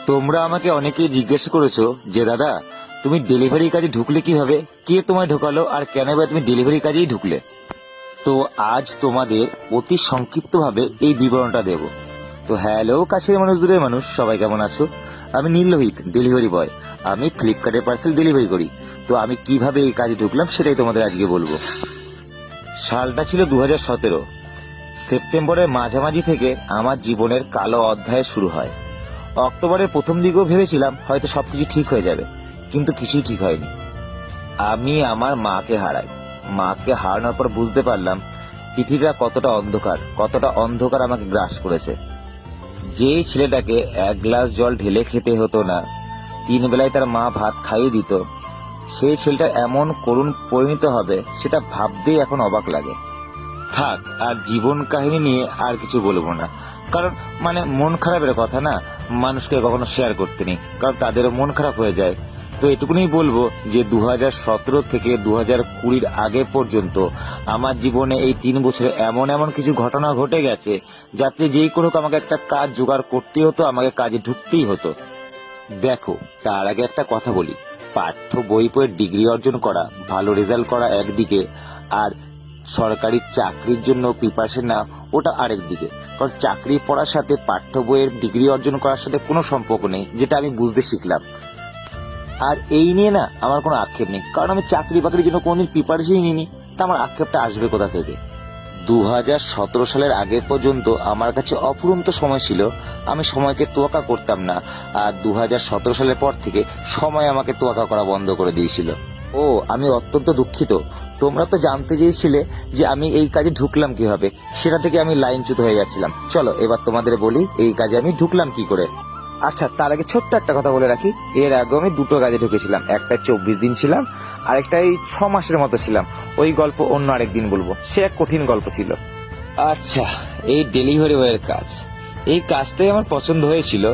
তোমরা আমাকে অনেকেই জিজ্ঞেস করেছো যে দাদা তুমি ডেলিভারি কাজে ঢুকলে কিভাবে, কে তোমায় ঢোকালো, আর কেন বা তুমি ডেলিভারি কাজেই ঢুকলে। তো আজ তোমাদের অতি সংক্ষিপ্তভাবে এই বিবরণটা দেব। তো হ্যালো কাছের মানুষ দূরের মানুষ, সবাই কেমন আছো? আমি নীললোহিত, ডেলিভারি বয়। আমি ফ্লিপকার্টে পার্সেল ডেলিভারি করি। তো আমি কিভাবে এই কাজে ঢুকলাম সেটাই তোমাদের আজকে বলবো। সালটা ছিল 2017। সেপ্টেম্বরের মাঝামাঝি থেকে আমার জীবনের কালো অধ্যায় শুরু হয়। অক্টোবরের প্রথম দিকেও ভেবেছিলাম হয়তো সবকিছু ঠিক হয়ে যাবে, কিন্তু কিছুই ঠিক হয়নি। আমি আমার মাকে হারাই। মাকে হারানোর পর বুঝতে পারলাম পৃথিবীটা কতটা অন্ধকার আমাকে গ্রাস করেছে। যেই ছেলেটাকে এক গ্লাস জল ঢেলে খেতে হতো না, 3 বেলায় তার মা ভাত খাইয়ে দিত, সেই ছেলেটা এমন করুণ পরিণত হবে সেটা ভাবতেই এখন অবাক লাগে। থাক, আর জীবন কাহিনী নিয়ে আর কিছু বলবো না, কারণ মন খারাপের কথা না, মানুষকে কখনো শেয়ার করতে নেই, কারণ তাদেরও মন খারাপ হয়ে যায়। তো এটুকুনি বলবো যে 2017 থেকে 2020 আগে পর্যন্ত আমার জীবনে এই 3 বছরে এমন এমন কিছু ঘটনা ঘটে গেছে যাতে যেই কোনো আমাকে একটা কাজ জোগাড় করতেই হতো, আমাকে কাজে ঢুকতেই হতো। দেখো, তার আগে একটা কথা বলি, পাঠ্য বই পড়ে ডিগ্রি অর্জন করা, ভালো রেজাল্ট করা একদিকে, আর সরকারি চাকরির জন্য প্রিপারেশন না, ওটা আরেক দিকে। কারণ চাকরি পড়ার সাথে পাঠ্য বইয়ের ডিগ্রি অর্জন করার সাথে কোনো সম্পর্ক নেই, যেটা আমি বুঝতে শিখলাম। আর এই নিয়ে না আমার কোনো আক্ষেপ নেই, কারণ আমি চাকরি বাকরির জন্য কোনোদিন প্রিপারেশনই নিইনি। তা আমার আক্ষেপটা আসবে কোথা থেকে? 2017 সালের আগে পর্যন্ত আমার কাছে অফুরন্ত সময় ছিল, আমি সময়কে তোয়াক্কা করতাম না। আর 2017 সালের পর থেকে সময় আমাকে তোয়াক্কা করা বন্ধ করে দিয়েছিল। ও, আমি অত্যন্ত দুঃখিত। তোমরা তো জানতে চেয়েছিলে যে আমি এই কাজে ঢুকলাম কিভাবে, সেটা থেকে আমি লাইনচ্যুত হয়ে যাচ্ছিলাম। চলো এবার তোমাদের বলি এই কাজে আমি ঢুকলাম কি করে। আচ্ছা, তার আগে ছোট্ট একটা কথা বলে রাখি, এর আগে আমি 2টো কাজে ঢুকেছিলাম। একটা 24 দিন ছিলাম, আরেকটা এই 6 মাসের মতো ছিলাম। ওই গল্প অন্য আরেকদিন বলবো, সে এক কঠিন গল্প ছিল। আচ্ছা, এই ডেলিভারি বয়ের কাজ, এই কাজটাই আমার পছন্দ হয়েছিল।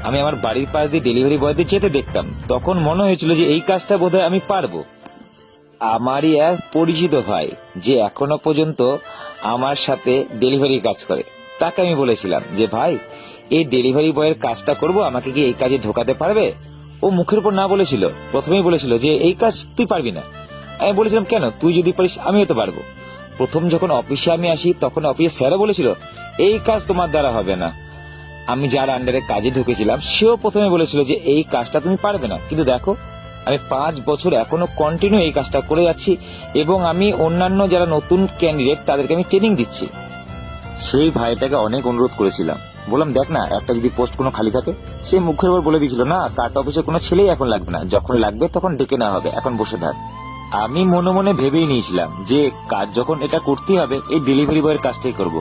আমি আমার বাড়ির পাশ দিয়ে ডেলিভারি বয়দের যেতে দেখতাম, তখন মনে হয়েছিল যে এই কাজটা বোধহয় আমি পারবো। আমারই এক পরিচিত ভাই, যে এখনো পর্যন্ত আমার সাথে ডেলিভারি কাজ করে, তাকে আমি বলেছিলাম যে ভাই, এই ডেলিভারি বয়ের কাজটা করব, আমাকে কি এই কাজে ঢোকাতে পারবে? ও মুখের উপর না বলেছিল, প্রথমেই বলেছিল যে এই কাজ তুই পারবি না। আমি বলেছিলাম কেন, তুই যদি পারিস আমিও তো পারবো। প্রথম যখন অফিসে আমি আসি, তখন অফিসের স্যারও বলেছিল এই কাজ তোমার দ্বারা হবে না। আমি যার আন্ডারে কাজে ঢুকেছিলাম সেও প্রথমে বলেছিল যে এই কাজটা তুমি পারবে না। কিন্তু দেখো, আমি 5 বছর এখনো কন্টিনিউ এই কাজটা করে যাচ্ছি, এবং আমি অন্যান্য যারা নতুন ক্যান্ডিডেট তাদেরকে আমি ট্রেনিং দিচ্ছি। সেই ভাইটাকে অনেক অনুরোধ করেছিলাম, বললাম দেখ না, একটা যদি পোস্ট কোনো খালি থাকে। সে মুখের উপর বলে দিয়েছিল না, কার্ট অফিসে কোনো ছেলেই এখন লাগবে না, যখন লাগবে তখন ডেকে নেওয়া হবে, এখন বসে থাক। আমি মনে মনে ভেবেই নিয়েছিলাম যে কাজ যখন এটা করতেই হবে, এই ডেলিভারি বয়ের কাজটাই করব।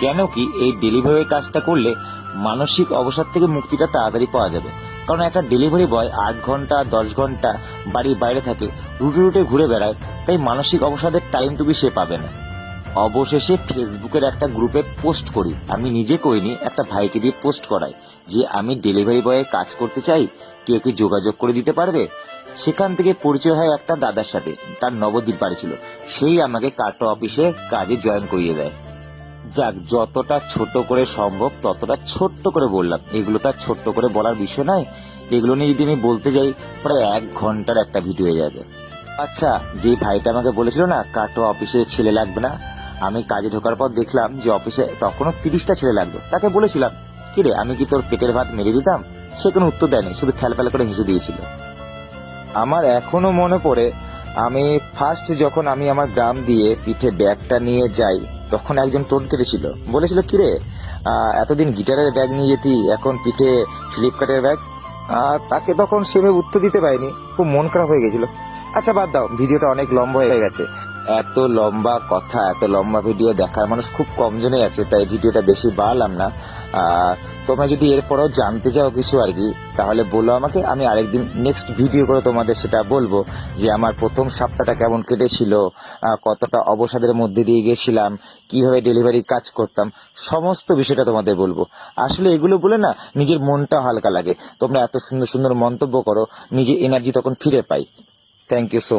কেন কি, এই ডেলিভারি বয়ের কাজটা করলে মানসিক অবসাদ থেকে মুক্তিটা তাড়াতাড়ি পাওয়া যাবে। কারণ একটা ডেলিভারি বয় 8 ঘন্টা 10 ঘন্টা বাড়ির বাইরে থাকে, রুটে রুটে ঘুরে বেড়ায়, তাই মানসিক অবসাদের টাইমটুকু সে পাবে না। অবশেষে ফেসবুকের একটা গ্রুপে পোস্ট করি, আমি নিজে করিনি, একটা ভাইকে দিয়ে পোস্ট করাই যে আমি ডেলিভারি বয়ের কাজ করতে চাই, কেউ কি যোগাযোগ করে দিতে পারবে। সেখান থেকে পরিচয় হয় একটা দাদার সাথে, তার নবদ্বীপ বাড়ি ছিল। সেই আমাকে কার্ট অফিসে কাজে জয়েন করিয়ে দেয়। যাক, যতটা ছোট করে সম্ভব ততটা ছোট্ট করে বললাম। এগুলো তার ছোট্ট করে বলার বিষয় নয়, এগুলো নিয়ে যদি আমি বলতে যাই প্রায় 1 ঘন্টার একটা ভিডিও হয়ে যাবে। আচ্ছা, যে ভাইটা আমাকে বলেছিল না কার্ট অফিসে ছেলে লাগবে না, আমি কাজে ঢোকার পর দেখলাম যে অফিসে তখনও 30টা ছেলে লাগবে। তাকে বলেছিলাম কিরে, আমি কি তোর পেটের ভাত মেরে দিতাম? সে কোনো উত্তর দেয়নি, শুধু ফ্যালফ্যাল করে হেসে দিয়েছিল। আমার এখনো মনে পড়ে, আমি ফার্স্ট যখন আমি আমার গ্রাম দিয়ে পিঠে ব্যাগটা নিয়ে যাই, তখন একজন টোন কেটেছিল, বলেছিল কিরে, এতদিন গিটারের ব্যাগ নিয়ে যেতি, এখন পিঠে ফ্লিপকার্টের ব্যাগ। তাকে তখন সেভাবে উত্তর দিতে পারিনি, খুব মন খারাপ হয়ে গেছিল। আচ্ছা বাদ দাও, ভিডিওটা অনেক লম্বা হয়ে গেছে। এত লম্বা কথা, এত লম্বা ভিডিও দেখার মানুষ খুব কম জনই আছে, তাই ভিডিওটা বেশি বাড়ালাম না। তোমরা যদি এরপরেও জানতে চাও কিছু আর কি, তাহলে বলো আমাকে, আমি আরেকদিন নেক্সট ভিডিও করে তোমাদের সেটা বলবো যে আমার প্রথম সপ্তাহটা কেমন কেটেছিল, কতটা অবসাদের মধ্যে দিয়ে গেছিলাম, কিভাবে ডেলিভারি কাজ করতাম, সমস্ত বিষয়টা তোমাদের বলবো। আসলে এগুলো বলে না নিজের মনটা হালকা লাগে। তোমরা এত সুন্দর সুন্দর মন্তব্য করো, নিজের এনার্জি তখন ফিরে পাই। Thank you so much.